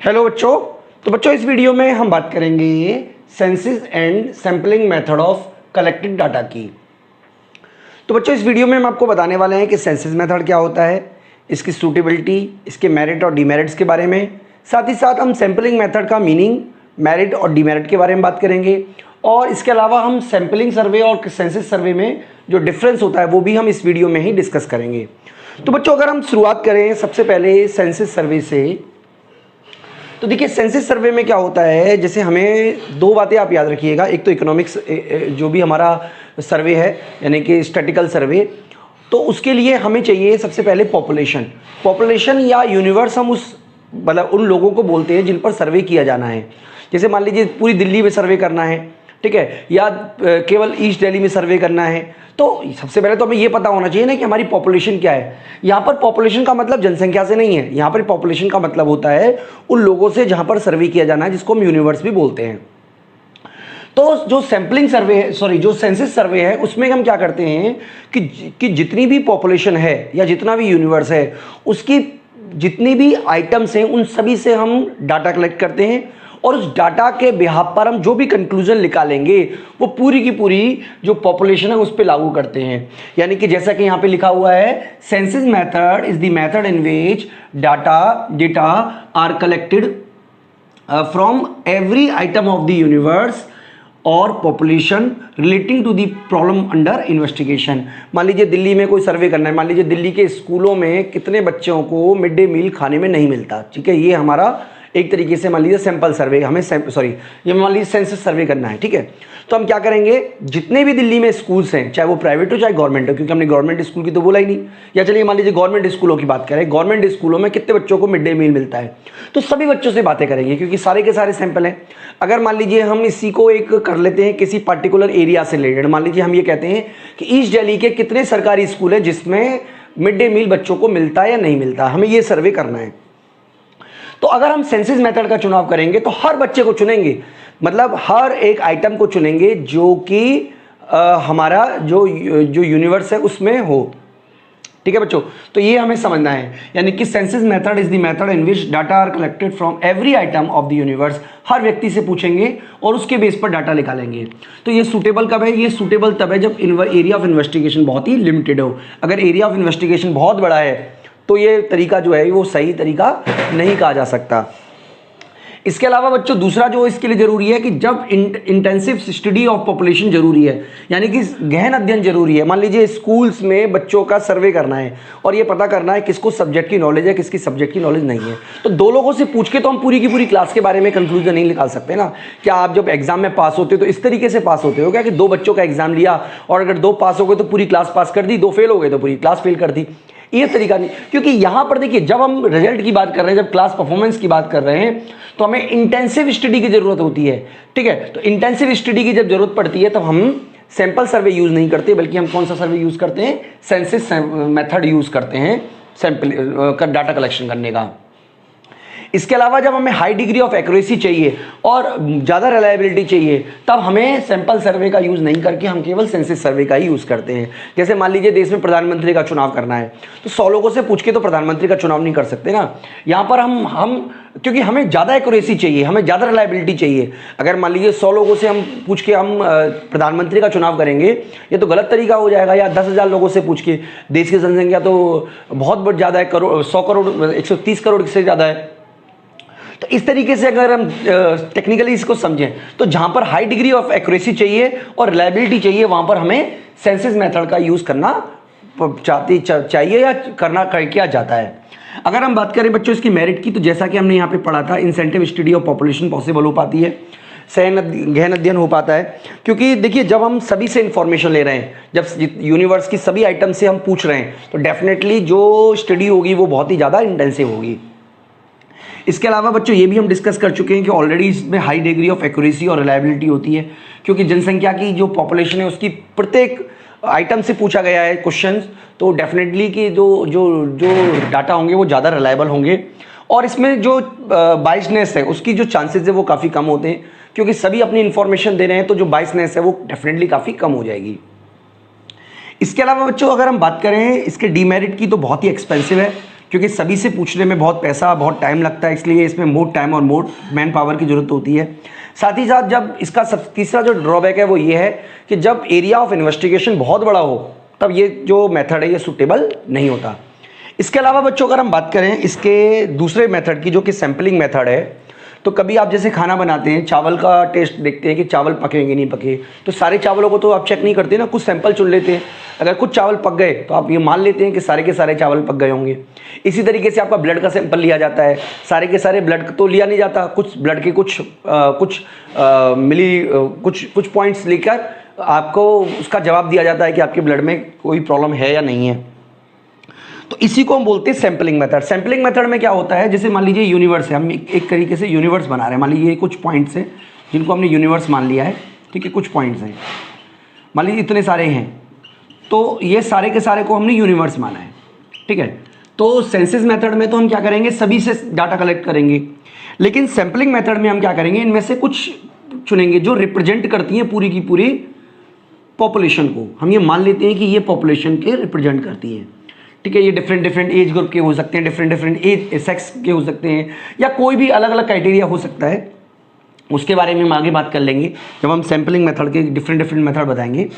Hello बच्चों। तो बच्चों इस वीडियो में हम बात करेंगे census and sampling method of collecting data की। तो बच्चों इस वीडियो में हम आपको बताने वाले हैं कि सेंसिस मेथड क्या होता है, इसकी सूटेबिलिटी, इसके मेरिट और डीमेरिट्स के बारे में। साथ ही साथ हम सैम्पलिंग मेथड का मीनिंग, मेरिट और डीमेरिट के बारे में बात करेंगे। और इसके अलावा हम सैम्पलिंग सर्वे और सेंसिस सर्वे में जो डिफरेंस होता है वो भी हम इस वीडियो में ही डिस्कस करेंगे। तो बच्चों अगर हम शुरुआत करें सबसे पहले सेंसिस सर्वे से, तो देखिए सेंसिस सर्वे में क्या होता है, जैसे हमें दो बातें आप याद रखिएगा। एक तो इकोनॉमिक्स जो भी हमारा सर्वे है यानी कि स्टैटिकल सर्वे, तो उसके लिए हमें चाहिए सबसे पहले पॉपुलेशन या यूनिवर्स। हम उस मतलब उन लोगों को बोलते हैं जिन पर सर्वे किया जाना है। जैसे मान लीजिए पूरी दिल्ली में सर्वे करना है, ठीक है, या केवल ईस्ट दिल्ली में सर्वे करना है, तो सबसे पहले तो हमें ये पता होना चाहिए ना कि हमारी पॉपुलेशन क्या है। यहाँ पर पॉपुलेशन का मतलब जनसंख्या से नहीं है, यहाँ पर पॉपुलेशन का मतलब होता है उन लोगों से जहाँ पर सर्वे किया जाना है, जिसको हम यूनिवर्स भी बोलते हैं। तो जो सैम्पलिंग सर्वे है, जो सेंसिस सर्वे है, उसमें हम क्या करते हैं कि जितनी भी पॉपुलेशन है या जितना भी यूनिवर्स है, उसकी जितनी भी आइटम्स हैं उन सभी से हम डाटा कलेक्ट करते हैं और उस डाटा के बिहाफ पर हम जो भी कंक्लूजन निकालेंगे वो पूरी की पूरी जो पॉपुलेशन है उस पर लागू करते हैं। यानी कि जैसा कि यहाँ पे लिखा हुआ है, census method is the method in which data are collected from every item of the universe और population relating to the problem under investigation. मान लीजिए दिल्ली में कोई सर्वे करना है, मान लीजिए दिल्ली के स्कूलों में कितने बच्चों को मिड डे मील खाने में नहीं मिलता, ठीक है, ये हमारा एक तरीके से मान लीजिए सैंपल सर्वे, ये मान लीजिए सेंसस सर्वे करना है, ठीक है। तो हम क्या करेंगे, जितने भी दिल्ली में स्कूल्स हैं, चाहे वो प्राइवेट हो चाहे गवर्नमेंट हो, क्योंकि हमने गवर्नमेंट स्कूल की तो बोला ही नहीं, या चलिए मान लीजिए गवर्नमेंट स्कूलों की बात करें, गवर्नमेंट स्कूलों में कितने बच्चों को मिड डे मील मिलता है, तो सभी बच्चों से बातें करेंगे क्योंकि सारे के सारे सैंपल हैं। अगर मान लीजिए हम इसी को एक कर लेते हैं किसी पर्टिकुलर एरिया से रिलेटेड, मान लीजिए हम ये कहते हैं कि ईस्ट दिल्ली के कितने सरकारी स्कूल हैं जिसमें मिड डे मील बच्चों को मिलता है या नहीं मिलता, हमें ये सर्वे करना है। तो अगर हम सेंसिस मेथड का चुनाव करेंगे तो हर बच्चे को चुनेंगे, मतलब हर एक आइटम को चुनेंगे जो कि हमारा जो यूनिवर्स है उसमें हो, ठीक है बच्चों। तो ये हमें समझना है, यानी कि census method is the method in which data are collected from every item of the universe. हर व्यक्ति से पूछेंगे और उसके बेस पर डाटा निकालेंगे। तो ये सूटेबल कब है, ये सूटेबल तब है जब एरिया ऑफ इन्वेस्टिगेशन बहुत ही लिमिटेड हो। अगर एरिया ऑफ इन्वेस्टिगेशन बहुत बड़ा है तो ये तरीका जो है वो सही तरीका नहीं कहा जा सकता। इसके अलावा बच्चों दूसरा जो इसके लिए जरूरी है कि जब इंटेंसिव स्टडी ऑफ पॉपुलेशन जरूरी है, यानी कि गहन अध्ययन जरूरी है। मान लीजिए स्कूल्स में बच्चों का सर्वे करना है और ये पता करना है किसको सब्जेक्ट की नॉलेज है, किसकी सब्जेक्ट की नॉलेज नहीं है, तो दो लोगों से पूछ के तो हम पूरी की पूरी क्लास के बारे में कंक्लूजन नहीं निकाल सकते ना। क्या आप जब एग्जाम में पास होते हो तो इस तरीके से पास होते हो क्या कि दो बच्चों का एग्जाम लिया और अगर दो पास हो गए तो पूरी क्लास पास कर दी, दो फेल हो गए तो पूरी क्लास फेल कर दी, ये तरीका नहीं। क्योंकि यहां पर देखिए जब हम रिजल्ट की बात कर रहे हैं, जब क्लास परफॉर्मेंस की बात कर रहे हैं, तो हमें इंटेंसिव स्टडी की जरूरत होती है, ठीक है। तो इंटेंसिव स्टडी की जब जरूरत पड़ती है तब हम सैंपल सर्वे यूज नहीं करते, बल्कि हम कौन सा सर्वे यूज करते हैं, सेंसिस मेथड यूज करते हैं सैंपल का डाटा कलेक्शन करने का। इसके अलावा जब हमें हाई डिग्री ऑफ एक्यूरेसी चाहिए और ज़्यादा रिलायबिलिटी चाहिए तब हमें सैंपल सर्वे का यूज़ नहीं करके हम केवल सेंसिस सर्वे का ही यूज़ करते हैं। जैसे मान लीजिए देश में प्रधानमंत्री का चुनाव करना है तो 100 लोगों से पूछ के तो प्रधानमंत्री का चुनाव नहीं कर सकते ना। यहाँ पर हम क्योंकि हमें ज़्यादा एक्यूरेसी चाहिए, हमें ज़्यादा रिलायबिलिटी चाहिए। अगर मान लीजिए 100 लोगों से हम पूछ के हम प्रधानमंत्री का चुनाव करेंगे, ये तो गलत तरीका हो जाएगा। या 10,000 लोगों से पूछ के, देश की जनसंख्या तो बहुत ज़्यादा है, 100 करोड़ 130 करोड़ से ज़्यादा है। तो इस तरीके से अगर हम टेक्निकली इसको समझें तो जहां पर हाई डिग्री ऑफ एक्यूरेसी चाहिए और रिलायबिलिटी चाहिए वहां पर हमें सेंसिस मेथड का यूज करना चाहिए या किया जाता है। अगर हम बात करें बच्चों इसकी मेरिट की, तो जैसा कि हमने यहाँ पे पढ़ा था, incentive study of population possible हो पाती है, गहन अध्ययन हो पाता है। क्योंकि देखिए जब हम सभी से इंफॉर्मेशन ले रहे हैं, जब यूनिवर्स की सभी आइटम से हम पूछ रहे हैं, तो डेफिनेटली जो स्टडी होगी वो बहुत ही ज़्यादा इंटेंसिव होगी। इसके अलावा बच्चों ये भी हम डिस्कस कर चुके हैं कि ऑलरेडी इसमें हाई डिग्री ऑफ एक्यूरेसी और रिलायबिलिटी होती है, क्योंकि जनसंख्या की जो पॉपुलेशन है उसकी प्रत्येक आइटम से पूछा गया है क्वेश्चंस, तो डेफिनेटली कि जो डाटा होंगे वो ज़्यादा रिलायबल होंगे। और इसमें जो बाइसनेस है उसकी जो चांसेस है वो काफ़ी कम होते हैं, क्योंकि सभी अपनी इन्फॉर्मेशन दे रहे हैं, तो जो बाइसनेस है वो डेफिनेटली काफ़ी कम हो जाएगी। इसके अलावा बच्चों अगर हम बात करें इसके डीमेरिट की, तो बहुत ही एक्सपेंसिव है। क्योंकि सभी से पूछने में बहुत पैसा बहुत टाइम लगता है, इसलिए इसमें मोर टाइम और मोर मैन पावर की ज़रूरत होती है। साथ ही साथ जब इसका तीसरा जो ड्रॉबैक है वो ये है कि जब एरिया ऑफ इन्वेस्टिगेशन बहुत बड़ा हो तब ये जो मेथड है ये सूटेबल नहीं होता। इसके अलावा बच्चों अगर हम बात करें इसके दूसरे मेथड की जो कि सैम्पलिंग मेथड है, तो कभी आप जैसे खाना बनाते हैं, चावल का टेस्ट देखते हैं कि चावल पकेंगे नहीं पके, तो सारे चावलों को तो आप चेक नहीं करते ना, कुछ सैंपल चुन लेते हैं। अगर कुछ चावल पक गए तो आप ये मान लेते हैं कि सारे के सारे चावल पक गए होंगे। इसी तरीके से आपका ब्लड का सैंपल लिया जाता है, सारे के सारे ब्लड तो लिया नहीं जाता, कुछ ब्लड के कुछ पॉइंट्स लेकर आपको उसका जवाब दिया जाता है कि आपके ब्लड में कोई प्रॉब्लम है या नहीं है। तो इसी को हम बोलते हैं सैम्पलिंग मेथड। सैम्पलिंग मेथड में क्या होता है, जैसे मान लीजिए यूनिवर्स है, हम एक तरीके से यूनिवर्स बना रहे हैं। मान लीजिए कुछ पॉइंट्स हैं जिनको हमने यूनिवर्स मान लिया है, ठीक है, कुछ पॉइंट्स हैं, मान लीजिए इतने सारे हैं, तो ये सारे के सारे को हमने यूनिवर्स माना है, ठीक है। तो सेंसस मेथड में तो हम क्या करेंगे, सभी से डाटा कलेक्ट करेंगे, लेकिन सैम्पलिंग मेथड में हम क्या करेंगे, इनमें से कुछ चुनेंगे जो रिप्रेजेंट करती हैं पूरी की पूरी पॉपुलेशन को। हम ये मान लेते हैं कि ये पॉपुलेशन के रिप्रेजेंट करती है, ठीक है। ये डिफरेंट डिफरेंट एज ग्रुप के हो सकते हैं, डिफरेंट डिफरेंट एज सेक्स के हो सकते हैं, या कोई भी अलग अलग क्राइटेरिया हो सकता है। उसके बारे में हम आगे बात कर लेंगे जब हम सैम्पलिंग मेथड के डिफरेंट डिफरेंट मेथड बताएंगे।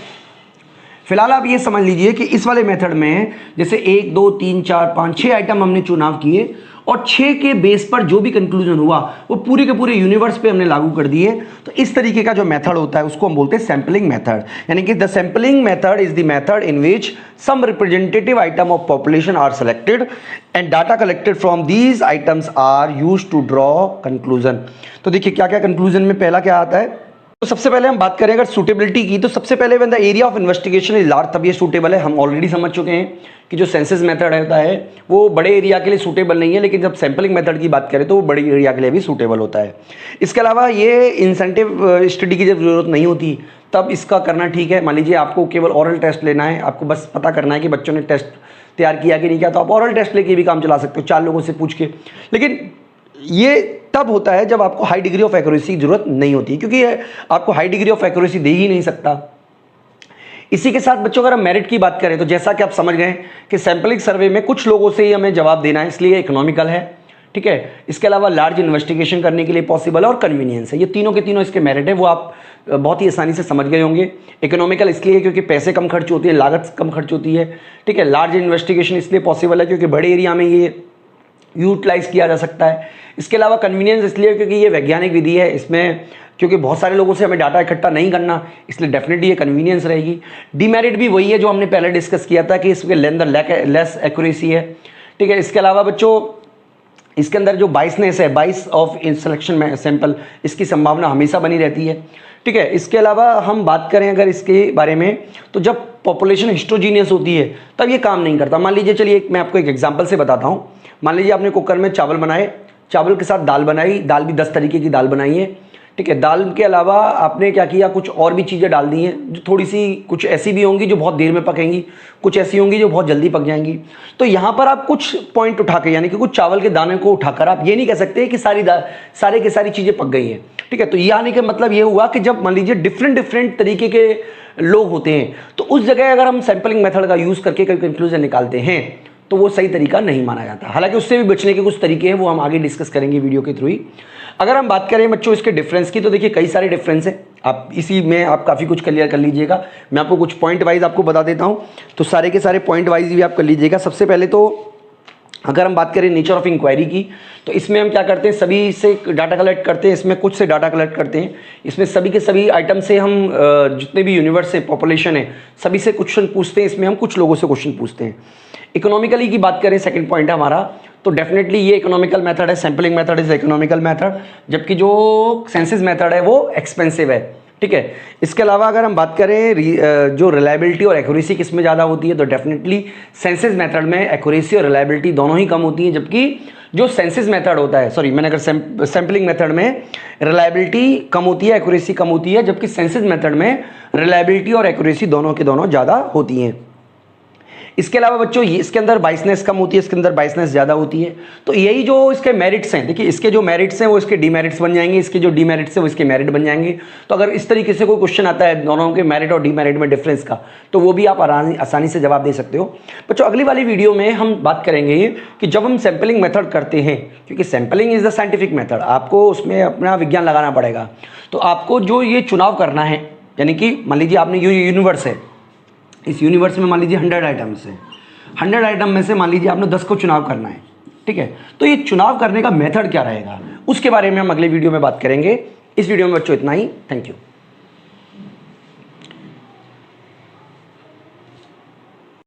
फिलहाल आप ये समझ लीजिए कि इस वाले मेथड में जैसे 1 2 3 4 5 6 आइटम हमने चुनाव किए और 6 के बेस पर जो भी कंक्लूजन हुआ वो पूरे के पूरे यूनिवर्स पे हमने लागू कर दिए। तो इस तरीके का जो मेथड होता है उसको हम बोलते हैं सैम्पलिंग मेथड। यानी कि the sampling method is the method in which some representative item of population are selected and data collected from these items are used to draw conclusion. तो देखिए क्या क्या कंक्लूजन में पहला क्या आता है। तो सबसे पहले हम बात करें अगर सूटेबिलिटी की, तो सबसे पहले when the area of investigation is large तब ये सूटेबल है। हम ऑलरेडी समझ चुके हैं कि जो सेंसस मेथड होता है वो बड़े एरिया के लिए सूटेबल नहीं है, लेकिन जब सैम्पलिंग मेथड की बात करें तो वो बड़े एरिया के लिए भी सूटेबल होता है। इसके अलावा ये इंसेंटिव स्टडी की जब जरूरत नहीं होती तब इसका करना ठीक है। मान लीजिए आपको केवल ऑरल टेस्ट लेना है, आपको बस पता करना है कि बच्चों ने टेस्ट तैयार किया कि नहीं किया, तो आप ऑरल टेस्ट लेके भी काम चला सकते हो 4 लोगों से पूछ के। लेकिन ये तब होता है जब आपको हाई डिग्री ऑफ एक्यूरेसी की जरूरत नहीं होती, क्योंकि आपको हाई डिग्री ऑफ एक्यूरेसी दे ही नहीं सकता। इसी के साथ बच्चों अगर हम मेरिट की बात करें तो जैसा कि आप समझ गए कि सैम्पलिंग सर्वे में कुछ लोगों से ही हमें जवाब देना है, इसलिए इकोनॉमिकल है, ठीक है। इसके अलावा लार्ज इन्वेस्टिगेशन करने के लिए पॉसिबल है और कन्वीनियंस है। ये तीनों के तीनों इसके मेरिट है, वो आप बहुत ही आसानी से समझ गए होंगे। इकोनॉमिकल इसलिए क्योंकि पैसे कम खर्च होती है, लागत कम खर्च होती है, ठीक है। लार्ज इन्वेस्टिगेशन इसलिए पॉसिबल है क्योंकि बड़े एरिया में ये यूटिलाइज किया जा सकता है। इसके अलावा कन्वीनियंस इसलिए क्योंकि ये वैज्ञानिक विधि है, इसमें क्योंकि बहुत सारे लोगों से हमें डाटा इकट्ठा नहीं करना, इसलिए डेफिनेटली ये कन्वीनियंस रहेगी। डीमेरिट भी वही है जो हमने पहले डिस्कस किया था कि इसके लेस एक्यूरेसी है, ठीक है। इसके अलावा बच्चों इसके अंदर जो बाइसनेस है, बाइस ऑफ सिलेक्शन में सैंपल, इसकी संभावना हमेशा बनी रहती है, ठीक है। इसके अलावा हम बात करें अगर इसके बारे में तो जब पॉपुलेशन हिस्ट्रोजीनियस होती है तब ये काम नहीं करता। मान लीजिए, चलिए मैं आपको एक एग्जांपल से बताता हूँ। मान लीजिए आपने कुकर में चावल बनाए, चावल के साथ दाल बनाई, दाल भी 10 तरीके की दाल बनाई है, ठीक है। दाल के अलावा आपने क्या किया, कुछ और भी चीज़ें डाल दी हैं जो थोड़ी सी, कुछ ऐसी भी होंगी जो बहुत देर में पकेंगी, कुछ ऐसी होंगी जो बहुत जल्दी पक जाएंगी। तो यहाँ पर आप कुछ पॉइंट उठा के, यानी कि कुछ चावल के दाने को उठाकर आप ये नहीं कह सकते कि सारे के सारी चीज़ें पक गई हैं, ठीक है। तो ये आने का मतलब ये हुआ कि जब मान लीजिए डिफरेंट तरीके के लोग होते हैं तो उस जगह अगर हम सैम्पलिंग मेथड का यूज़ करके कोई कंक्लूजन निकालते हैं तो वो सही तरीका नहीं माना जाता। हालांकि उससे भी बचने के कुछ तरीके हैं, वो हम आगे डिस्कस करेंगे वीडियो के थ्रू ही। अगर हम बात करें बच्चों इसके डिफरेंस की, तो देखिए कई सारे डिफरेंस हैं, आप इसी में आप काफ़ी कुछ क्लियर कर लीजिएगा। मैं आपको कुछ पॉइंट वाइज आपको बता देता हूँ, तो सारे के सारे पॉइंट वाइज भी आप कर लीजिएगा। सबसे पहले तो अगर हम बात करें नेचर ऑफ इंक्वायरी की, तो इसमें हम क्या करते हैं, सभी से डाटा कलेक्ट करते हैं, इसमें कुछ से डाटा कलेक्ट करते हैं, इसमें सभी के सभी आइटम से हम जितने भी यूनिवर्स से पॉपुलेशन है सभी से क्वेश्चन पूछते हैं, इसमें हम कुछ लोगों से क्वेश्चन पूछते हैं। इकोनॉमिकली की बात करें, सेकंड पॉइंट है हमारा, तो डेफिनेटली ये इकोनॉमिकल मेथड है, sampling method is economical method, जबकि जो सेंसस मेथड है वो एक्सपेंसिव है, ठीक है। इसके अलावा अगर हम बात करें जो रिलायबिलिटी और एक्यूरेसी किस में ज़्यादा होती है, तो डेफिनेटली सेंसस मेथड में एक्यूरेसी और रिलायबिलिटी दोनों ही कम होती हैं, जबकि जो सेंसस मेथड होता है, सॉरी मैंने अगर सैम्पलिंग मेथड में रिलायबिलिटी कम होती है, एक्यूरेसी कम होती है, जबकि सेंसस मेथड में रिलायबिलिटी और एक्यूरेसी दोनों के दोनों ज़्यादा होती हैं। इसके अलावा बच्चों इसके अंदर बाइसनेस कम होती है, इसके अंदर बाइसनेस ज़्यादा होती है। तो यही जो इसके मेरिट्स हैं, देखिए इसके जो मेरिट्स हैं वो इसके डीमेरिट्स बन जाएंगे, इसके जो डीमेरिट्स हैं वो इसके मेरिट बन जाएंगे। तो अगर इस तरीके से कोई क्वेश्चन आता है दोनों के मेरिट और डीमेरिट में डिफरेंस का, तो वो भी आप आसानी से जवाब दे सकते हो। बच्चों अगली वाली वीडियो में हम बात करेंगे कि जब हम सैम्पलिंग मेथड करते हैं, क्योंकि sampling is the scientific method, आपको उसमें अपना विज्ञान लगाना पड़ेगा। तो आपको जो ये चुनाव करना है, यानी कि मान लीजिए आपने ये यूनिवर्स है, इस यूनिवर्स में मान लीजिए 100 आइटम्स हैं, 100 आइटम में से मान लीजिए आपने 10 को चुनाव करना है, ठीक है। तो ये चुनाव करने का मेथड क्या रहेगा, उसके बारे में हम अगले वीडियो में बात करेंगे। इस वीडियो में बच्चों इतना ही। Thank you.